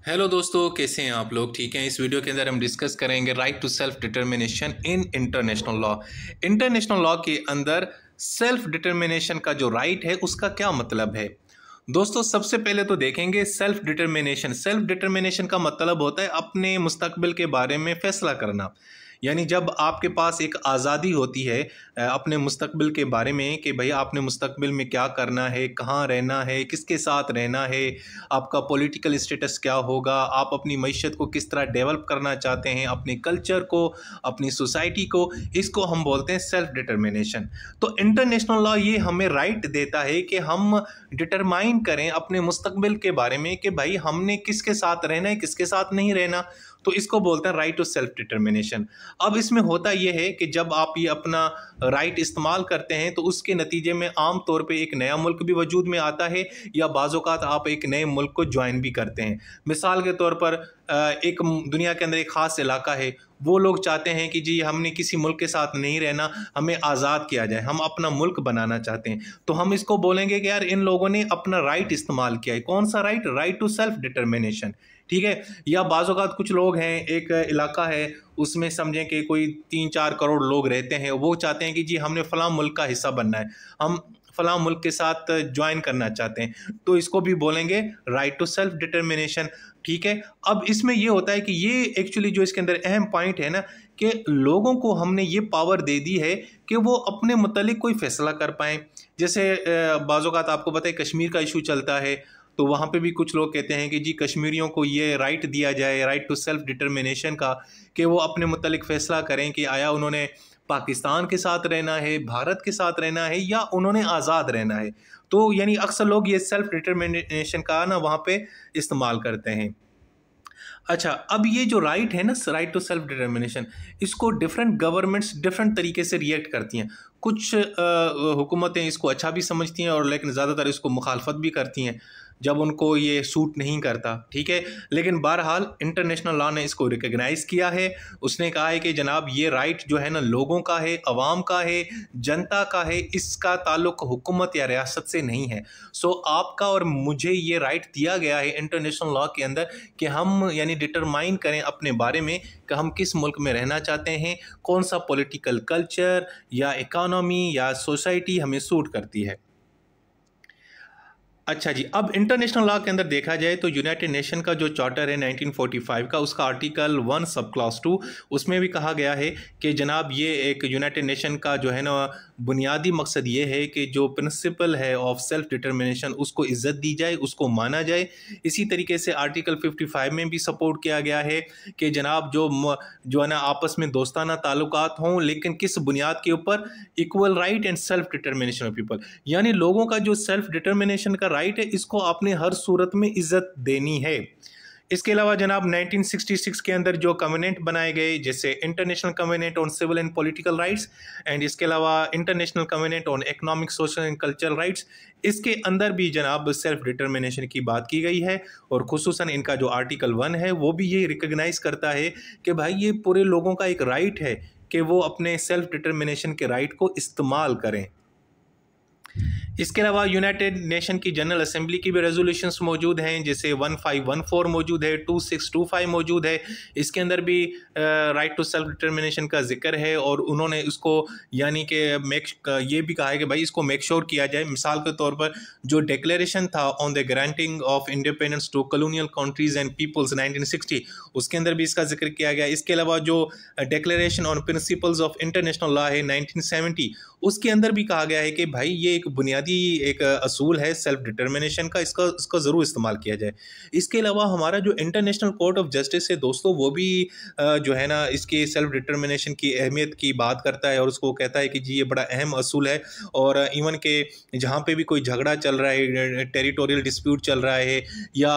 Hello दोस्तों, कैसे हैं आप लोग? ठीक हैं। इस वीडियो के अंदर हम डिस्कस करेंगे right to self determination in international law. International law के अंदर सेल्फ डिटर्मिनेशन का जो राइट है उसका क्या मतलब है। दोस्तों, सबसे पहले तो देखेंगे सेल्फ डिटर्मिनेशन। सेल्फ डिटर्मिनेशन का मतलब होता है अपने मुस्तकबिल के बारे में फैसला करना। यानी जब आपके पास एक आज़ादी होती है अपने मुस्तकबिल के बारे में कि भाई आपने मुस्तकबिल में क्या करना है, कहाँ रहना है, किसके साथ रहना है, आपका पॉलिटिकल स्टेटस क्या होगा, आप अपनी मईशत को किस तरह डेवलप करना चाहते हैं, अपने कल्चर को, अपनी सोसाइटी को, इसको हम बोलते हैं सेल्फ डिटर्मिनेशन। तो इंटरनेशनल लॉ ये हमें राइट देता है कि हम डिटरमाइन करें अपने मुस्तकबिल के बारे में कि भाई हमने किसके साथ रहना है, किसके साथ नहीं रहना। तो इसको बोलते हैं राइट टू सेल्फ डिटर्मिनेशन। अब इसमें होता यह है कि जब आप ये अपना राइट इस्तेमाल करते हैं तो उसके नतीजे में आम तौर पे एक नया मुल्क भी वजूद में आता है या बाज़ औक़ात आप एक नए मुल्क को ज्वाइन भी करते हैं। मिसाल के तौर पर एक दुनिया के अंदर एक ख़ास इलाका है, वो लोग चाहते हैं कि जी हमने किसी मुल्क के साथ नहीं रहना, हमें आज़ाद किया जाए, हम अपना मुल्क बनाना चाहते हैं। तो हम इसको बोलेंगे कि यार इन लोगों ने अपना राइट इस्तेमाल किया है। कौन सा right? Right to self determination. ठीक है। या बाज़ औक़ात कुछ लोग हैं, एक इलाका है, उसमें समझें कि कोई 3-4 करोड़ लोग रहते हैं, वो चाहते हैं कि जी हमने फ़लाँ मुल्क का हिस्सा बनना है, हम फ़लाँ मुल्क के साथ ज्वाइन करना चाहते हैं, तो इसको भी बोलेंगे राइट टू सेल्फ डिटर्मिनेशन। ठीक है। अब इसमें ये होता है कि ये एक्चुअली जो इसके अंदर अहम पॉइंट है ना, कि लोगों को हमने ये पावर दे दी है कि वो अपने मुतालिक कोई फ़ैसला कर पाएँ। जैसे बाज़ औक़ात आपको पता है कश्मीर का इशू चलता है, तो वहाँ पे भी कुछ लोग कहते हैं कि जी कश्मीरियों को ये राइट दिया जाए, राइट टू सेल्फ डिटर्मिनेशन का, कि वो अपने मुतालिक फ़ैसला करें कि आया उन्होंने पाकिस्तान के साथ रहना है, भारत के साथ रहना है या उन्होंने आज़ाद रहना है। तो यानी अक्सर लोग ये सेल्फ डिटर्मिनेशन का ना वहाँ पे इस्तेमाल करते हैं। अच्छा, अब ये जो राइट है ना, राइट टू सेल्फ डिटर्मिनेशन, इसको डिफरेंट गवर्नमेंट्स डिफरेंट तरीके से रिएक्ट करती हैं। कुछ हुकूमतें इसको अच्छा भी समझती हैं और लेकिन ज़्यादातर इसको मुखालफत भी करती हैं जब उनको ये सूट नहीं करता। ठीक है। लेकिन बहरहाल इंटरनेशनल लॉ ने इसको रिकग्नाइज़ किया है। उसने कहा है कि जनाब ये राइट जो है ना लोगों का है, अवाम का है, जनता का है, इसका ताल्लुक हुकूमत या रियासत से नहीं है। सो आपका और मुझे ये राइट दिया गया है इंटरनेशनल लॉ के अंदर कि हम यानी डिटरमाइन करें अपने बारे में कि हम किस मुल्क में रहना चाहते हैं, कौन सा पॉलिटिकल कल्चर या इकानमी या सोसाइटी हमें सूट करती है। अच्छा जी, अब इंटरनेशनल लॉ के अंदर देखा जाए तो यूनाइटेड नेशन का जो चार्टर है 1945 का, उसका आर्टिकल 1 सब क्लॉज 2, उसमें भी कहा गया है कि जनाब ये एक यूनाइटेड नेशन का जो है ना बुनियादी मकसद ये है कि जो प्रिंसिपल है ऑफ सेल्फ डिटर्मिनेशन उसको इज़्ज़त दी जाए, उसको माना जाए। इसी तरीके से आर्टिकल 55 में भी सपोर्ट किया गया है कि जनाब जो है ना आपस में दोस्ताना ताल्लुकात हों, लेकिन किस बुनियाद के ऊपर? Equal right and self determination of people. यानी लोगों का जो सेल्फ डिटर्मिनेशन का राइट है, इसको आपने हर सूरत में इज्जत देनी है। इसके अलावा जनाब 1966 के अंदर जो कवेनेंट बनाए गए, जैसे international covenant on civil and political rights and इसके अलावा international covenant on economic, social and cultural rights, इसके अंदर भी जनाब सेल्फ डिटर्मिनेशन की बात की गई है। और खुसूसन इनका जो आर्टिकल 1 है वो भी ये रिकग्नाइज करता है कि भाई ये पूरे लोगों का एक राइट है कि वो अपने सेल्फ डिटर्मिनेशन के राइट को इस्तेमाल करें। इसके अलावा यूनाइटेड नेशन की जनरल असेंबली की भी रेजोल्यूशंस मौजूद हैं, जैसे 1514 मौजूद है, 2625 मौजूद है। इसके अंदर भी राइट टू सेल्फ डिटर्मिनेशन का जिक्र है और उन्होंने इसको यानी कि ये भी कहा है कि भाई इसको मेक श्योर किया जाए। मिसाल के तौर पर जो डिक्लेरेशन था on the granting of independence to colonial countries and peoples 1960, उसके अंदर भी इसका जिक्र किया गया। इसके अलावा जो declaration on principles of international law है 1970, उसके अंदर भी कहा गया है कि भाई ये एक बुनियादी एक असूल है सेल्फ डिटर्मिनेशन का, इसका ज़रूर इस्तेमाल किया जाए। इसके अलावा हमारा जो इंटरनेशनल कोर्ट ऑफ जस्टिस है दोस्तों, वो भी जो है ना इसके सेल्फ डिटर्मिनेशन की अहमियत की बात करता है और उसको कहता है कि जी ये बड़ा अहम असूल है। और इवन के जहाँ पे भी कोई झगड़ा चल रहा है, टेरिटोरियल डिस्प्यूट चल रहा है या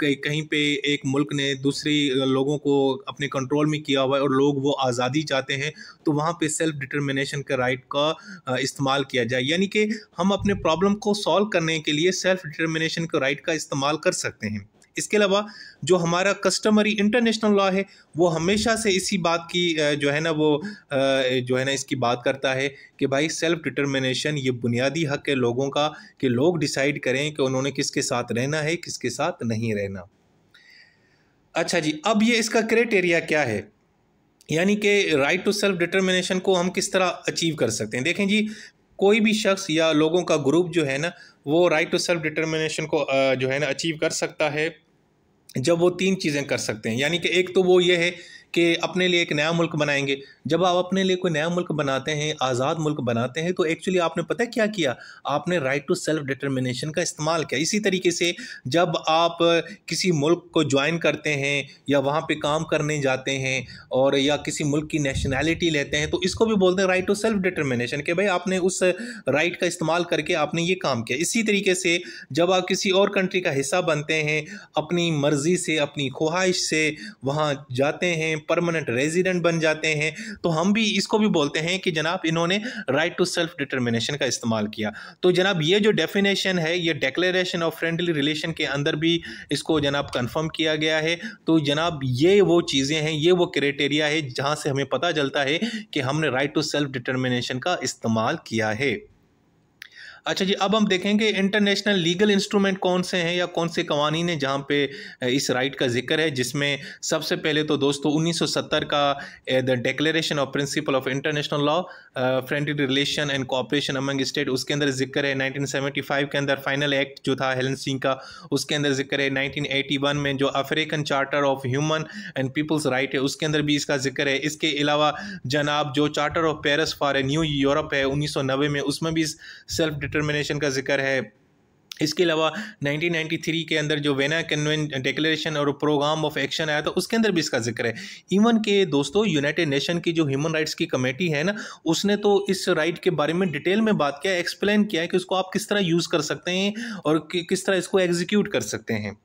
कहीं पे एक मुल्क ने दूसरी लोगों को अपने कंट्रोल में किया हुआ है और लोग वो आज़ादी चाहते हैं, तो वहाँ पे सेल्फ डिटर्मिनेशन के राइट का इस्तेमाल किया जाए। यानी कि हम अपने प्रॉब्लम को सॉल्व करने के लिए सेल्फ डिटर्मिनेशन के राइट का इस्तेमाल कर सकते हैं। इसके अलावा जो हमारा कस्टमरी इंटरनेशनल लॉ है वो हमेशा से इसी बात की जो है ना वो जो है ना इसकी बात करता है कि भाई सेल्फ डिटर्मिनेशन ये बुनियादी हक है लोगों का कि लोग डिसाइड करें कि उन्होंने किसके साथ रहना है, किसके साथ नहीं रहना। अच्छा जी, अब ये इसका क्राइटेरिया क्या है, यानी कि राइट टू सेल्फ डिटर्मिनेशन को हम किस तरह अचीव कर सकते हैं। देखें जी, कोई भी शख्स या लोगों का ग्रुप जो है ना, वो राइट टू सेल्फ डिटर्मिनेशन को जो है ना अचीव कर सकता है जब वो तीन चीज़ें कर सकते हैं। यानी कि एक तो वो ये है कि अपने लिए एक नया मुल्क बनाएंगे। जब आप अपने लिए कोई नया मुल्क बनाते हैं, आज़ाद मुल्क बनाते हैं, तो एक्चुअली आपने पता है क्या किया, आपने राइट टू सेल्फ डिटर्मिनेशन का इस्तेमाल किया। इसी तरीके से जब आप किसी मुल्क को ज्वाइन करते हैं या वहाँ पे काम करने जाते हैं और या किसी मुल्क की नेशनैलिटी लेते हैं, तो इसको भी बोलते हैं राइट टू सेल्फ डिटर्मिनेशन, कि भाई आपने उस राइट का इस्तेमाल करके आपने ये काम किया। इसी तरीके से जब आप किसी और कंट्री का हिस्सा बनते हैं, अपनी मर्ज़ी से, अपनी ख्वाहिश से वहाँ जाते हैं, परमानेंट रेजिडेंट बन जाते हैं, तो हम भी इसको भी बोलते हैं कि जनाब इन्होंने राइट टू सेल्फ डिटर्मिनेशन का इस्तेमाल किया। तो जनाब ये जो डेफिनेशन है, ये डिक्लेरेशन ऑफ फ्रेंडली रिलेशन के अंदर भी इसको जनाब कंफर्म किया गया है। तो जनाब ये वो चीज़ें हैं, ये वो क्राइटेरिया है जहाँ से हमें पता चलता है कि हमने राइट टू सेल्फ डिटर्मिनेशन का इस्तेमाल किया है। अच्छा जी, अब हम देखेंगे इंटरनेशनल लीगल इंस्ट्रूमेंट कौन से हैं या कौन से कवानीन हैं जहाँ पे इस राइट का जिक्र है, जिसमें सबसे पहले तो दोस्तों 1970 का the declaration of principle of international law friendly relation and cooperation among state, उसके अंदर जिक्र है। 1975 के अंदर फाइनल एक्ट जो था हेलेंसिंग का, उसके अंदर जिक्र है। 1981 में जो African charter of human and peoples right है, उसके अंदर भी इसका जिक्र है। इसके अलावा जनाब जो charter of Paris for a new Europe है 1990 में, उसमें भी सेल्फ डिटर्मिनेशन का जिक्र है। इसके अलावा 1993 के अंदर जो वेना कन्वेंशन डिक्लेरेशन और प्रोग्राम ऑफ एक्शन आया था, उसके अंदर भी इसका जिक्र है। इवन के दोस्तों यूनाइटेड नेशन की जो ह्यूमन राइट्स की कमेटी है ना, उसने तो इस राइट के बारे में डिटेल में बात किया, एक्सप्लेन किया है कि उसको आप किस तरह यूज़ कर सकते हैं और किस तरह इसको एग्जीक्यूट कर सकते हैं।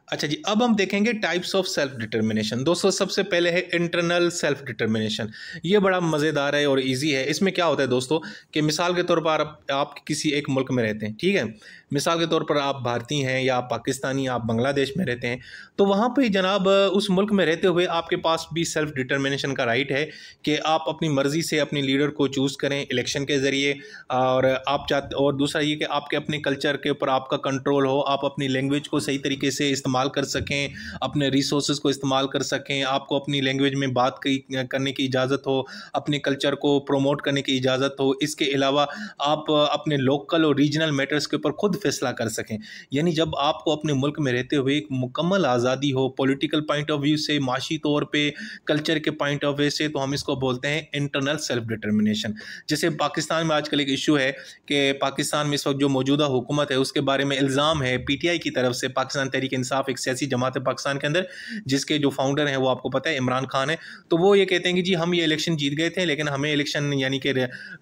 अच्छा जी, अब हम देखेंगे टाइप्स ऑफ सेल्फ डिटर्मिनेशन। दोस्तों सबसे पहले है इंटरनल सेल्फ डिटर्मिनेशन। ये बड़ा मज़ेदार है और इजी है। इसमें क्या होता है दोस्तों कि मिसाल के तौर पर आप किसी एक मुल्क में रहते हैं, ठीक है, मिसाल के तौर पर आप भारतीय हैं या आप पाकिस्तानी, आप बांग्लादेश में रहते हैं, तो वहाँ पे जनाब उस मुल्क में रहते हुए आपके पास भी सेल्फ डिटर्मिनेशन का राइट है कि आप अपनी मर्ज़ी से अपने लीडर को चूज़ करें इलेक्शन के ज़रिए। और आप चाहते, और दूसरा ये कि आपके अपने कल्चर के ऊपर आपका कंट्रोल हो, आप अपनी लैंग्वेज को सही तरीके से इस्तेमाल कर सकें, अपने रिसोर्सेज को इस्तेमाल कर सकें, आपको अपनी लैंग्वेज में बात करने की इजाज़त हो, अपने कल्चर को प्रमोट करने की इजाज़त हो। इसके अलावा आप अपने लोकल और रीजनल मैटर्स के ऊपर खुद फैसला कर सकें। यानी जब आपको अपने मुल्क में रहते हुए एक मुकम्मल आज़ादी हो, पॉलिटिकल पॉइंट ऑफ व्यू से, माशी तौर पे, कल्चर के पॉइंट ऑफ व्यू से, तो हम इसको बोलते हैं इंटरनल सेल्फ डिटर्मिनेशन। जैसे पाकिस्तान में आजकल एक इशू है कि पाकिस्तान में इस वक्त जो मौजूदा हुकूमत है उसके बारे में इल्ज़ाम है पीटीआई की तरफ से, पाकिस्तान तहरीक इंसाफ एक सियासी जमात है पाकिस्तान के अंदर, जिसके जो फाउंडर हैं वो आपको पता है इमरान खान है। तो वो ये कहते हैं कि जी हम ये इलेक्शन जीत गए थे, लेकिन हमें इलेक्शन यानी कि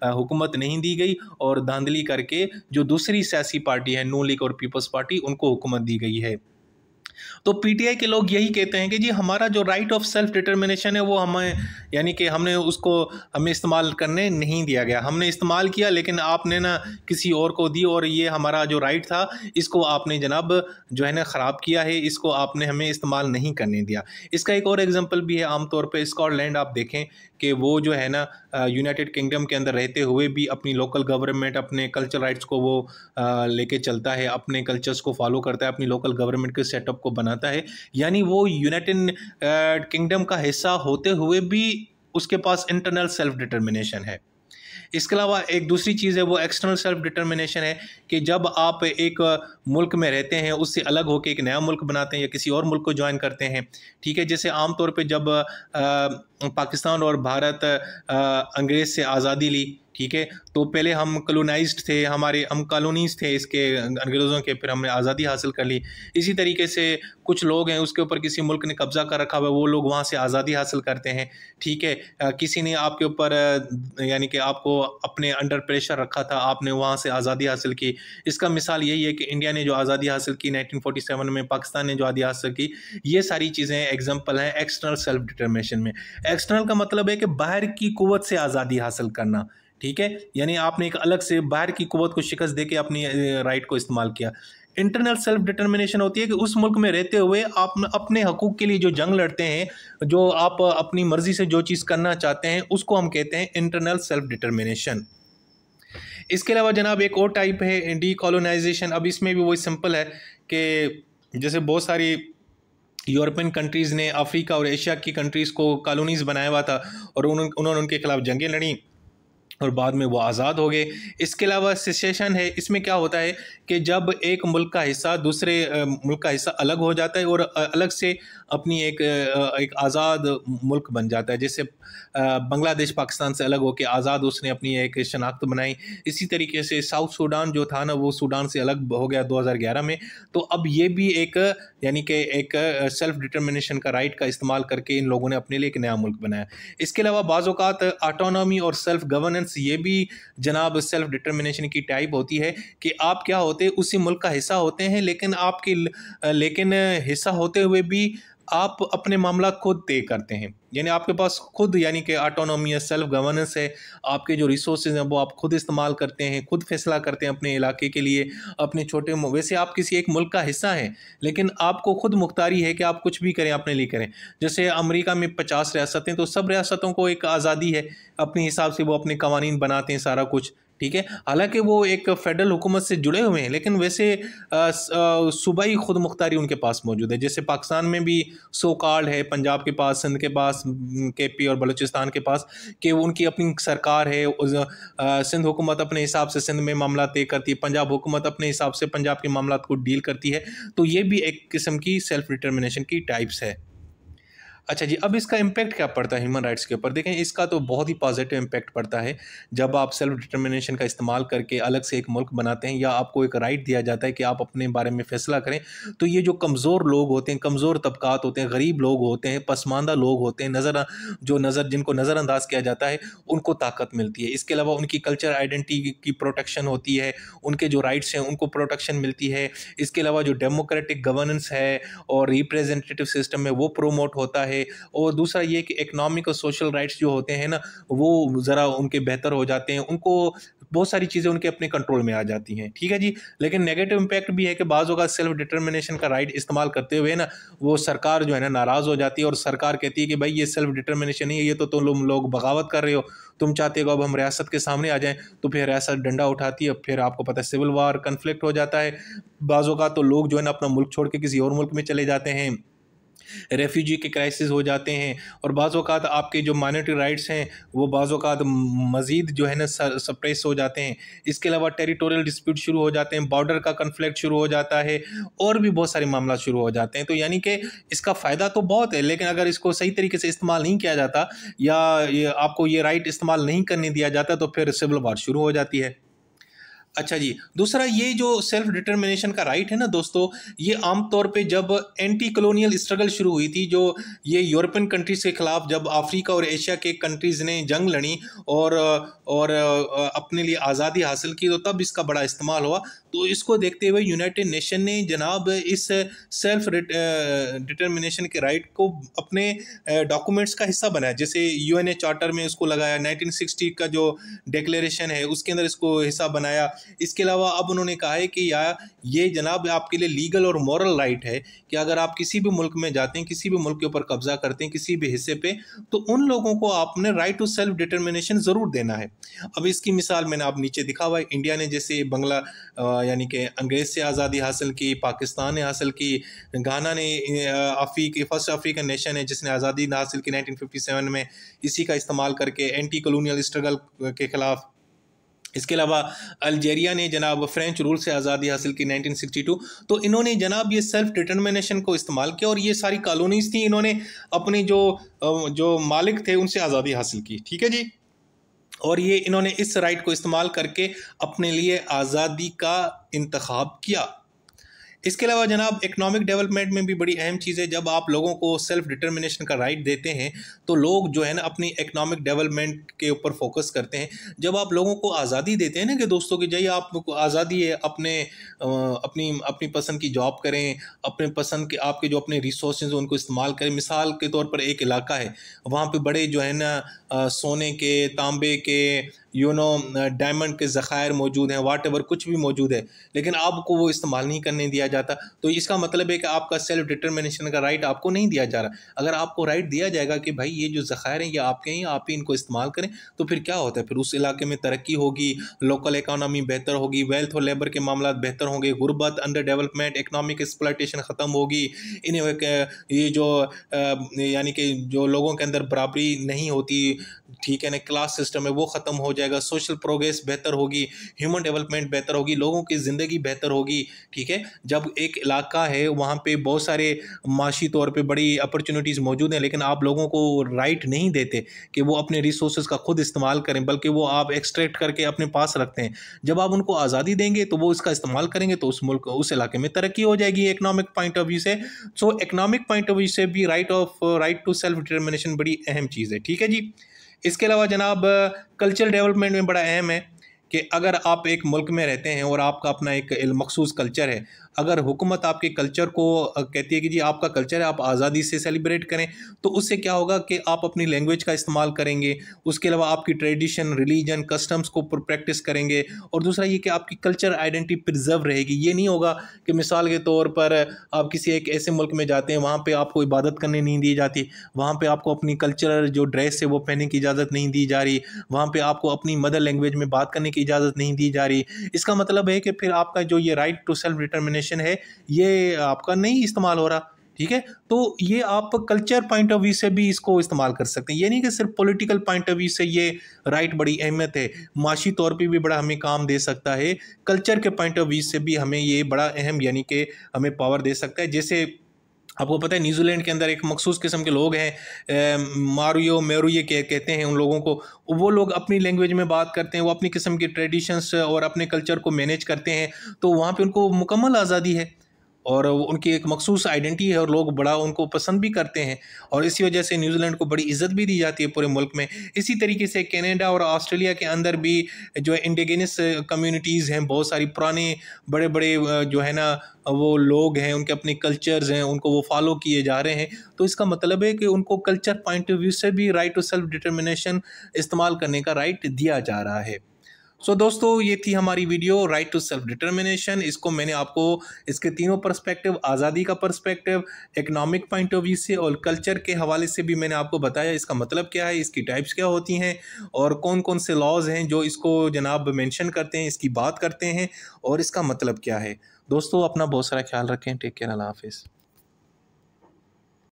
हुकूमत नहीं दी गई, और धांधली करके जो दूसरी सियासी पार्टी है नून लीग और पीपल्स पार्टी, उनको हुकूमत दी गई है। तो पीटीआई के लोग यही कहते हैं कि जी हमारा जो राइट ऑफ सेल्फ डिटर्मिनेशन है वो हमें, यानी कि हमने उसको हमें इस्तेमाल करने नहीं दिया गया, हमने इस्तेमाल किया लेकिन आपने ना किसी और को दी, और ये हमारा जो राइट था इसको आपने जनाब जो है ना ख़राब किया है, इसको आपने हमें इस्तेमाल नहीं करने दिया। इसका एक और एग्जांपल भी है, आमतौर पे स्कॉटलैंड आप देखें कि वो जो है ना यूनाइटेड किंगडम के अंदर रहते हुए भी अपनी लोकल गवर्नमेंट, अपने कल्चर राइट्स को वो लेके चलता है, अपने कल्चर्स को फॉलो करता है, अपनी लोकल गवर्नमेंट के सेटअप को बनाता है। यानी वो यूनाइटेड किंगडम का हिस्सा होते हुए भी उसके पास इंटरनल सेल्फ डिटर्मिनेशन है। इसके अलावा एक दूसरी चीज़ है वो एक्सटर्नल सेल्फ डिटर्मिनेशन है कि जब आप एक मुल्क में रहते हैं, उससे अलग होकर एक नया मुल्क बनाते हैं या किसी और मुल्क को ज्वाइन करते हैं, ठीक है। जैसे आमतौर पे जब पाकिस्तान और भारत अंग्रेज़ से आज़ादी ली, ठीक है, तो पहले हम कॉलोनाइज्ड थे, हम कॉलोनीज़ थे इसके अंग्रेज़ों के, फिर हमने आज़ादी हासिल कर ली। इसी तरीके से कुछ लोग हैं उसके ऊपर किसी मुल्क ने कब्ज़ा कर रखा हुआ है, वो लोग वहाँ से आज़ादी हासिल करते हैं, ठीक है। किसी ने आपके ऊपर यानी कि आपको अपने अंडर प्रेशर रखा था, आपने वहाँ से आज़ादी हासिल की। इसका मिसाल यही है कि इंडिया ने जो आज़ादी हासिल की 1947 में, पाकिस्तान ने जो आज़ादी हासिल की, ये सारी चीज़ें एग्जाम्पल हैं एक्सटर्नल सेल्फ डिटर्मिनेशन में। एक्सटर्नल का मतलब है कि बाहर की कुव्वत से आज़ादी हासिल करना, ठीक है, यानी आपने एक अलग से बाहर की कुव्वत को शिकस्त देके अपनी राइट को इस्तेमाल किया। इंटरनल सेल्फ डिटर्मिनेशन होती है कि उस मुल्क में रहते हुए आप अपने हकूक़ के लिए जो जंग लड़ते हैं, जो आप अपनी मर्ज़ी से जो चीज़ करना चाहते हैं, उसको हम कहते हैं इंटरनल सेल्फ डिटर्मिनेशन। इसके अलावा जनाब एक और टाइप है डीकोलोनाइजेशन। अब इसमें भी वही सिंपल है कि जैसे बहुत सारी यूरोपियन कंट्रीज़ ने अफ्रीका और एशिया की कंट्रीज़ को कॉलोनीज़ बनाया हुआ था और उन्होंने उनके खिलाफ जंगें लड़ी और बाद में वो आज़ाद हो गए। इसके अलावा सेसेशन है, इसमें क्या होता है कि जब एक मुल्क का हिस्सा दूसरे मुल्क का हिस्सा अलग हो जाता है और अलग से अपनी एक आज़ाद मुल्क बन जाता है। जैसे बांग्लादेश पाकिस्तान से अलग होकर आज़ाद उसने अपनी एक शनाख्त बनाई। इसी तरीके से साउथ सूडान जो था ना, वो सूडान से अलग हो गया 2011 में। तो अब ये भी एक यानी कि एक सेल्फ डिटर्मिनेशन का राइट का इस्तेमाल करके इन लोगों ने अपने लिए एक नया मुल्क बनाया। इसके अलावा बाज़ औक़ात ऑटोनॉमी और सेल्फ गवर्नेंस ये भी जनाब सेल्फ डिटर्मिनेशन की टाइप होती है कि आप क्या होते उसी मुल्क का हिस्सा होते हैं, लेकिन हिस्सा होते हुए भी आप अपने मामला खुद तय करते हैं। यानी आपके पास खुद यानी कि ऑटोनॉमी है, सेल्फ गवर्नेंस है, आपके जो रिसोर्सेज हैं वो आप खुद इस्तेमाल करते हैं, खुद फैसला करते हैं अपने इलाके के लिए, अपने छोटे वैसे आप किसी एक मुल्क का हिस्सा हैं, लेकिन आपको खुद मुख्तारी है कि आप कुछ भी करें, अपने लिए करें। जैसे अमेरिका में 50 रियासतें, तो सब रियासतों को एक आज़ादी है, अपने हिसाब से वो अपने कवानीन बनाते हैं, सारा कुछ ठीक है। हालांकि वो एक फेडरल हुकूमत से जुड़े हुए हैं, लेकिन वैसे सूबाई खुद मुख्तारी उनके पास मौजूद है। जैसे पाकिस्तान में भी सो कॉल्ड है, पंजाब के पास, सिंध के पास, केपी और बलूचिस्तान के पास, कि उनकी अपनी सरकार है। सिंध हुकूमत अपने हिसाब से सिंध में मामला तय करती है, पंजाब हुकूमत अपने हिसाब से पंजाब के मामला को डील करती है। तो ये भी एक किस्म की सेल्फ डिटर्मिनेशन की टाइप्स है। अच्छा जी, अब इसका इम्पैक्ट क्या पड़ता है ह्यूमन राइट्स के ऊपर? देखें, इसका तो बहुत ही पॉजिटिव इम्पैक्ट पड़ता है। जब आप सेल्फ डिटर्मिनेशन का इस्तेमाल करके अलग से एक मुल्क बनाते हैं या आपको एक राइट दिया जाता है कि आप अपने बारे में फ़ैसला करें, तो ये जो कमज़ोर लोग होते हैं, कमज़ोर तबकात होते हैं, गरीब लोग होते हैं, पसमानदा लोग होते हैं, जिनको नज़रअंदाज किया जाता है, उनको ताकत मिलती है। इसके अलावा उनकी कल्चर आइडेंटिटी की प्रोटेक्शन होती है, उनके जो राइट्स हैं उनको प्रोटेक्शन मिलती है। इसके अलावा जो डेमोक्रेटिक गवर्नेंस है और रिप्रेजेंटेटिव सिस्टम है वो प्रोमोट होता है। और दूसरा ये कि इकोनॉमिक और सोशल राइट्स जो होते हैं ना, वो ज़रा उनके बेहतर हो जाते हैं, उनको बहुत सारी चीज़ें उनके अपने कंट्रोल में आ जाती हैं, ठीक है जी। लेकिन नेगेटिव इम्पैक्ट भी है कि बाज़ होगा सेल्फ डिटर्मिनेशन का राइट इस्तेमाल करते हुए ना, वो सरकार जो है ना नाराज़ हो जाती है और सरकार कहती है कि भाई ये सेल्फ डिटर्मिनेशन नहीं है, ये तो तुम लोग बगावत कर रहे हो, तुम चाहते हो अब हम रियासत के सामने आ जाएं। तो फिर रियासत डंडा उठाती है, फिर आपको पता है सिविल वार कन्फ्लिक्ट हो जाता है। बाज़ होगा तो लोग जो है ना अपना मुल्क छोड़ के किसी और मुल्क में चले जाते हैं, रेफ्यूजी के क्राइसिस हो जाते हैं। और बाज़ औक़ात आपके जो माइनॉरिटी राइट्स हैं वो बाज़ औक़ात मज़ीद जो है ना सप्रेस हो जाते हैं। इसके अलावा टेरिटोरियल डिस्प्यूट शुरू हो जाते हैं, बॉर्डर का कन्फ्लिक्ट शुरू हो जाता है और भी बहुत सारे मामला शुरू हो जाते हैं। तो यानी कि इसका फ़ायदा तो बहुत है, लेकिन अगर इसको सही तरीके से इस्तेमाल नहीं किया जाता या आपको ये राइट इस्तेमाल नहीं करने दिया जाता, तो फिर सिविल वार शुरू हो जाती है। अच्छा जी, दूसरा ये जो सेल्फ डिटर्मिनेशन का राइट है ना दोस्तों, ये आम तौर पे जब एंटी कॉलोनियल स्ट्रगल शुरू हुई थी, जो ये यूरोपियन कंट्रीज़ के ख़िलाफ़ जब अफ्रीका और एशिया के कंट्रीज़ ने जंग लड़ी और अपने लिए आज़ादी हासिल की, तो तब इसका बड़ा इस्तेमाल हुआ। तो इसको देखते हुए यूनाइटेड नेशन ने जनाब इस सेल्फ डिटर्मिनेशन के राइट को अपने डॉक्यूमेंट्स का हिस्सा बनाया। जैसे यूएनए चार्टर में इसको लगाया, 1960 का जो डिक्लेरेशन है उसके अंदर इसको हिस्सा बनाया। इसके अलावा अब उन्होंने कहा है कि ये जनाब आपके लिए लीगल और मॉरल राइट है कि अगर आप किसी भी मुल्क में जाते हैं, किसी भी मुल्क के ऊपर कब्जा करते हैं, किसी भी हिस्से पे, तो उन लोगों को आपने राइट टू सेल्फ डिटर्मिनेशन ज़रूर देना है। अब इसकी मिसाल मैंने आप नीचे दिखा हुआ है। इंडिया ने जैसे यानी कि अंग्रेज़ से आज़ादी हासिल की, पाकिस्तान ने हासिल की, घाना ने फर्स्ट अफ्रीकन नेशन है जिसने आज़ादी हासिल की 1957 में, इसी का इस्तेमाल करके एंटी कॉलोनियल स्ट्रगल के ख़िलाफ़। इसके अलावा अल्जेरिया ने जनाब फ्रेंच रूल से आज़ादी हासिल की 1962। तो इन्होंने जनाब ये सेल्फ डिटर्मिनेशन को इस्तेमाल किया और ये सारी कॉलोनीज़ थी, इन्होंने अपने जो मालिक थे उनसे आज़ादी हासिल की, ठीक है जी। और ये इन्होंने इस राइट को इस्तेमाल करके अपने लिए आज़ादी का इंतखाब किया। इसके अलावा जनाब इकनॉमिक डेवलपमेंट में भी बड़ी अहम चीज़ है। जब आप लोगों को सेल्फ डिटर्मिनेशन का राइट देते हैं तो लोग जो है ना अपनी इकनॉमिक डेवलपमेंट के ऊपर फोकस करते हैं। जब आप लोगों को आज़ादी देते हैं ना कि दोस्तों की जाइए, आपको आज़ादी है, अपनी अपनी पसंद की जॉब करें, अपने पसंद के आपके जो अपने रिसोर्सेज हैं उनको इस्तेमाल करें। मिसाल के तौर पर एक इलाका है, वहाँ पे बड़े जो है ना सोने के, तांबे के डायमंड के ज़खायर मौजूद हैं, वाट एवर कुछ भी मौजूद है, लेकिन आपको वो इस्तेमाल नहीं करने दिया जाता। तो इसका मतलब है कि आपका सेल्फ डिटर्मिनेशन का राइट आपको नहीं दिया जा रहा। अगर आपको राइट दिया जाएगा कि भाई ये जो ज़खायर हैं ये आपके हैं, आप ही इनको इस्तेमाल करें, तो फिर क्या होता है, फिर उस इलाके में तरक्की होगी, लोकल इकानमी बेहतर होगी, वेल्थ और लेबर के मामला बेहतर होंगे, गुर्बत, अंडर डेवलपमेंट, इकनॉमिक एक्सप्लॉयटेशन ख़त्म होगी। इन्हें ये जो यानी कि जो लोगों के अंदर बराबरी नहीं होती, ठीक है ना, क्लास सिस्टम है वो ख़त्म हो जाएगा, सोशल प्रोग्रेस बेहतर होगी, ह्यूमन डेवलपमेंट बेहतर होगी, लोगों की ज़िंदगी बेहतर होगी। ठीक है, जब एक इलाका है वहाँ पे बहुत सारे माशी तौर पे बड़ी अपॉर्चुनिटीज़ मौजूद हैं, लेकिन आप लोगों को राइट नहीं देते कि वो अपने रिसोर्सेज का खुद इस्तेमाल करें, बल्कि वो आप एक्सट्रैक्ट करके अपने पास रखते हैं। जब आप उनको आज़ादी देंगे तो वो इसका इस्तेमाल करेंगे, तो उस मुल्क उस इलाके में तरक्की हो जाएगी इकनॉमिक पॉइंट ऑफ व्यू से। सो इकनॉमिक पॉइंट ऑफ व्यू से भी राइट टू सेल्फ डिटर्मिनेशन बड़ी अहम चीज़ है। ठीक है जी। इसके अलावा जनाब कल्चरल डेवलपमेंट में बड़ा अहम है कि अगर आप एक मुल्क में रहते हैं और आपका अपना एक मखसूस कल्चर है, अगर हुकूमत आपके कल्चर को कहती है कि जी आपका कल्चर है, आप आज़ादी से सेलिब्रेट करें, तो उससे क्या होगा कि आप अपनी लैंग्वेज का इस्तेमाल करेंगे, उसके अलावा आपकी ट्रेडिशन, रिलीजन, कस्टम्स को प्रैक्टिस करेंगे, और दूसरा ये कि आपकी कल्चर आइडेंटिटी प्रिजर्व रहेगी। ये नहीं होगा कि मिसाल के तौर पर आप किसी एक ऐसे मुल्क में जाते हैं वहाँ पर आपको इबादत करने नहीं दी जाती, वहाँ पर आपको अपनी कल्चरल जो ड्रेस है वो पहनने की इजाज़त नहीं दी जा रही, वहाँ पर आपको अपनी मदर लैंग्वेज में बात करने की इजाज़त नहीं दी जा रही। इसका मतलब है कि फिर आपका जो ये राइट टू सेल्फ डिटर्मिनेशन है ये आपका नहीं इस्तेमाल हो रहा। ठीक है, तो ये आप कल्चर पॉइंट ऑफ व्यू से भी इसको इस्तेमाल कर सकते हैं। ये नहीं कि सिर्फ पॉलिटिकल पॉइंट ऑफ व्यू से ये राइट बड़ी अहमियत है, माशी तौर पे भी बड़ा हमें काम दे सकता है, कल्चर के पॉइंट ऑफ व्यू से भी हमें ये बड़ा अहम यानी कि हमें पावर दे सकता है। जैसे आपको पता है न्यूजीलैंड के अंदर एक मखसूस किस्म के लोग हैं, मारुयो मेरू ये कहते हैं उन लोगों को, वो लोग अपनी लैंग्वेज में बात करते हैं, वो अपनी किस्म की ट्रेडिशंस और अपने कल्चर को मैनेज करते हैं, तो वहाँ पे उनको मुकम्मल आज़ादी है और उनकी एक मखसूस आइडेंटिटी है और लोग बड़ा उनको पसंद भी करते हैं, और इसी वजह से न्यूजीलैंड को बड़ी इज़्ज़त भी दी जाती है पूरे मुल्क में। इसी तरीके से कनाडा और ऑस्ट्रेलिया के अंदर भी जो इंडिजिनस कम्युनिटीज़ हैं, बहुत सारी पुराने बड़े बड़े जो है ना वो लोग हैं, उनके अपने कल्चर्स हैं, उनको वो फॉलो किए जा रहे हैं। तो इसका मतलब है कि उनको कल्चर पॉइंट ऑफ व्यू से भी राइट टू सेल्फ डिटर्मिनेशन इस्तेमाल करने का राइट दिया जा रहा है। सो दोस्तों, ये थी हमारी video right to self determination. इसको मैंने आपको इसके तीनों पर्सपेक्टिव, आज़ादी का perspective, economic point of view से और कल्चर के हवाले से भी मैंने आपको बताया इसका मतलब क्या है, इसकी टाइप्स क्या होती हैं और कौन कौन से लॉज हैं जो इसको जनाब मेंशन करते हैं, इसकी बात करते हैं और इसका मतलब क्या है। दोस्तों, अपना बहुत सारा ख्याल रखें। टेक केयर, अल्लाह हाफिज़।